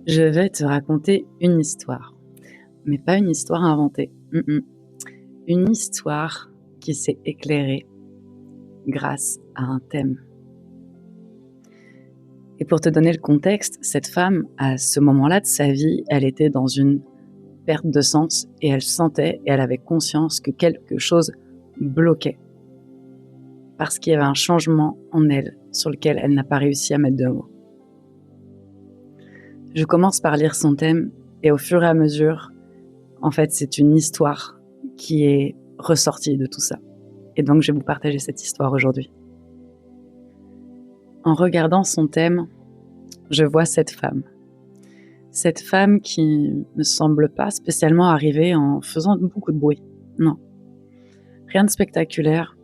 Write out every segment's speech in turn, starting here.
Je vais te raconter une histoire, mais pas une histoire inventée. Une histoire qui s'est éclairée grâce à un thème. Et pour te donner le contexte, cette femme, à ce moment-là de sa vie, elle était dans une perte de sens et elle sentait et elle avait conscience que quelque chose bloquait. Parce qu'il y avait un changement en elle sur lequel elle n'a pas réussi à mettre de mots. Je commence par lire son thème et au fur et à mesure, en fait, c'est une histoire qui est ressortie de tout ça. Et donc, je vais vous partager cette histoire aujourd'hui. En regardant son thème, je vois cette femme. Cette femme qui ne semble pas spécialement arriver en faisant beaucoup de bruit. Non. Rien de spectaculaire.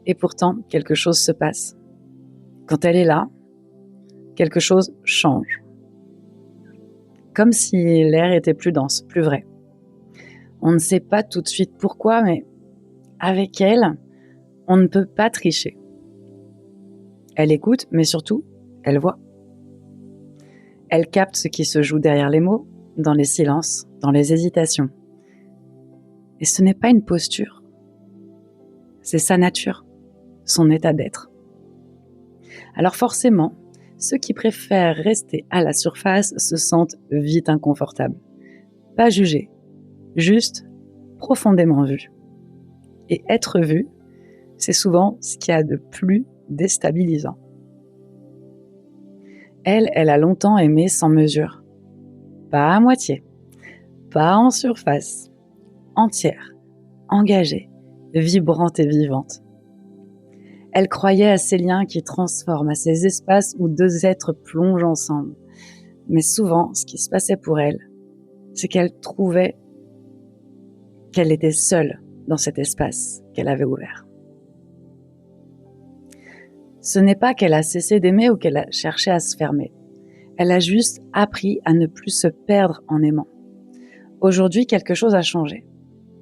Et pourtant, quelque chose se passe. Quand elle est là, quelque chose change. Comme si l'air était plus dense, plus vrai. On ne sait pas tout de suite pourquoi, mais avec elle, on ne peut pas tricher. Elle écoute, mais surtout, elle voit. Elle capte ce qui se joue derrière les mots, dans les silences, dans les hésitations. Et ce n'est pas une posture. C'est sa nature, son état d'être. Alors forcément, ceux qui préfèrent rester à la surface se sentent vite inconfortables. Pas jugés, juste profondément vus. Et être vu, c'est souvent ce qu'il y a de plus déstabilisant. Elle a longtemps aimé sans mesure. Pas à moitié, pas en surface, entière, engagée, vibrante et vivante. Elle croyait à ces liens qui transforment, à ces espaces où deux êtres plongent ensemble. Mais souvent, ce qui se passait pour elle, c'est qu'elle trouvait qu'elle était seule dans cet espace qu'elle avait ouvert. Ce n'est pas qu'elle a cessé d'aimer ou qu'elle a cherché à se fermer. Elle a juste appris à ne plus se perdre en aimant. Aujourd'hui, quelque chose a changé.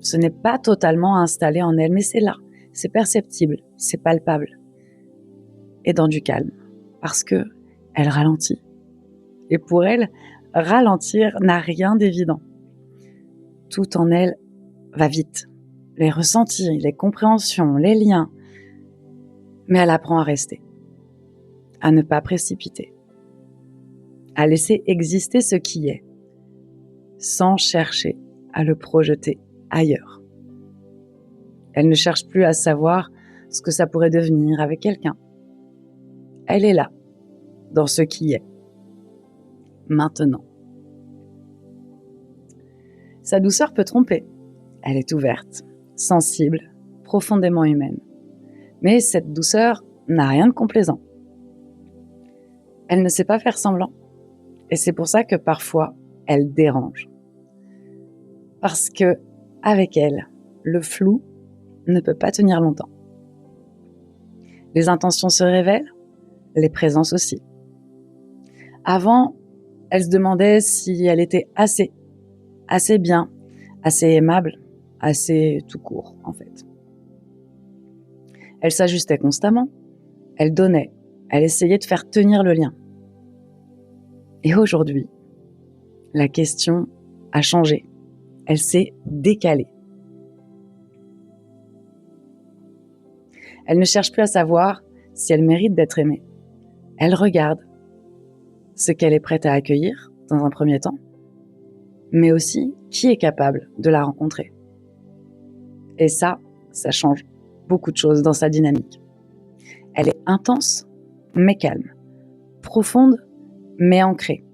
Ce n'est pas totalement installé en elle, mais c'est là, c'est perceptible, c'est palpable. Et dans du calme, parce que elle ralentit. Et pour elle, ralentir n'a rien d'évident. Tout en elle va vite. Les ressentis, les compréhensions, les liens. Mais elle apprend à rester, à ne pas précipiter, à laisser exister ce qui est, sans chercher à le projeter ailleurs. Elle ne cherche plus à savoir ce que ça pourrait devenir avec quelqu'un. Elle est là, dans ce qui est, maintenant. Sa douceur peut tromper. Elle est ouverte, sensible, profondément humaine. Mais cette douceur n'a rien de complaisant. Elle ne sait pas faire semblant. Et c'est pour ça que parfois, elle dérange. Parce que, avec elle, le flou ne peut pas tenir longtemps. Les intentions se révèlent, les présences aussi. Avant, elle se demandait si elle était assez bien, assez aimable, assez tout court, en fait. Elle s'ajustait constamment, elle donnait, elle essayait de faire tenir le lien. Et aujourd'hui, la question a changé. Elle s'est décalée. Elle ne cherche plus à savoir si elle mérite d'être aimée. Elle regarde ce qu'elle est prête à accueillir dans un premier temps, mais aussi qui est capable de la rencontrer. Et ça change beaucoup de choses dans sa dynamique. Elle est intense, mais calme. Profonde, mais ancrée.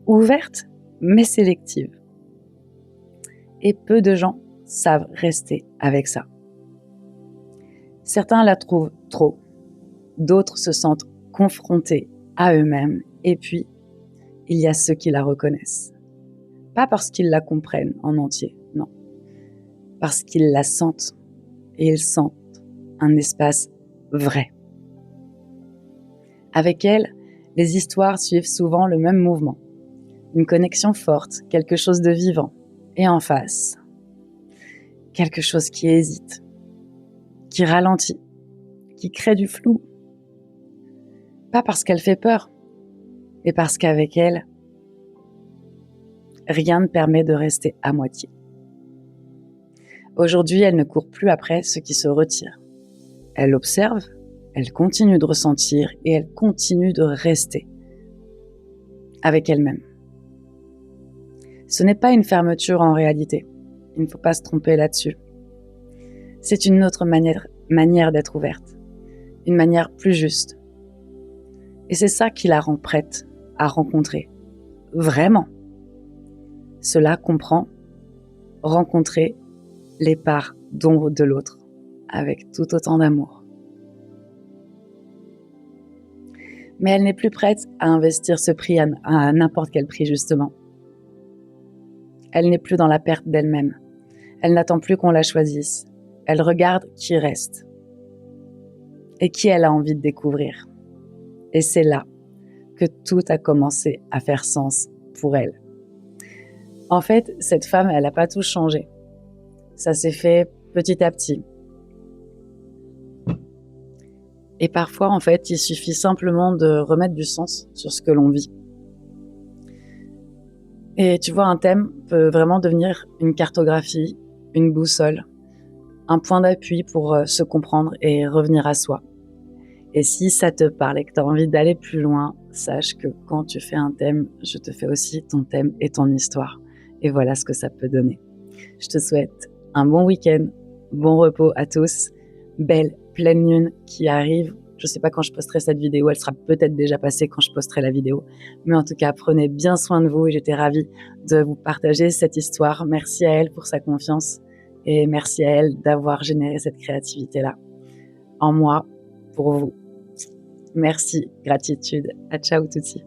Ouverte, mais sélective. Et peu de gens savent rester avec ça. Certains la trouvent trop. D'autres se sentent confrontés à eux-mêmes. Et puis, il y a ceux qui la reconnaissent. Pas parce qu'ils la comprennent en entier, non. Parce qu'ils la sentent. Et ils sentent un espace vrai. Avec elle, les histoires suivent souvent le même mouvement. Une connexion forte, quelque chose de vivant. Et en face, quelque chose qui hésite, qui ralentit, qui crée du flou. Pas parce qu'elle fait peur, mais parce qu'avec elle, Rien ne permet de rester à moitié. Aujourd'hui, elle ne court plus après ce qui se retire. Elle observe, elle continue de ressentir et elle continue de rester avec elle-même. Ce n'est pas une fermeture en réalité. Il ne faut pas se tromper là-dessus. C'est une autre manière d'être ouverte, une manière plus juste. Et c'est ça qui la rend prête à rencontrer. Vraiment. Cela comprend rencontrer les parts d'ombre de l'autre avec tout autant d'amour. Mais elle n'est plus prête à investir ce prix à n'importe quel prix justement. Elle n'est plus dans la perte d'elle-même. Elle n'attend plus qu'on la choisisse. Elle regarde qui reste et qui elle a envie de découvrir. Et c'est là que tout a commencé à faire sens pour elle. En fait, cette femme, elle n'a pas tout changé. Ça s'est fait petit à petit. Et parfois, en fait, il suffit simplement de remettre du sens sur ce que l'on vit. Et tu vois, un thème peut vraiment devenir une cartographie, une boussole, un point d'appui pour se comprendre et revenir à soi. Et si ça te parle et que tu as envie d'aller plus loin, sache que quand tu fais un thème, je te fais aussi ton thème et ton histoire. Et voilà ce que ça peut donner. Je te souhaite un bon week-end, bon repos à tous, belle pleine lune qui arrive. Je ne sais pas quand je posterai cette vidéo, elle sera peut-être déjà passée quand je posterai la vidéo. Mais en tout cas, prenez bien soin de vous et j'étais ravie de vous partager cette histoire. Merci à elle pour sa confiance et merci à elle d'avoir généré cette créativité-là en moi, pour vous. Merci, gratitude. À ciao tutti.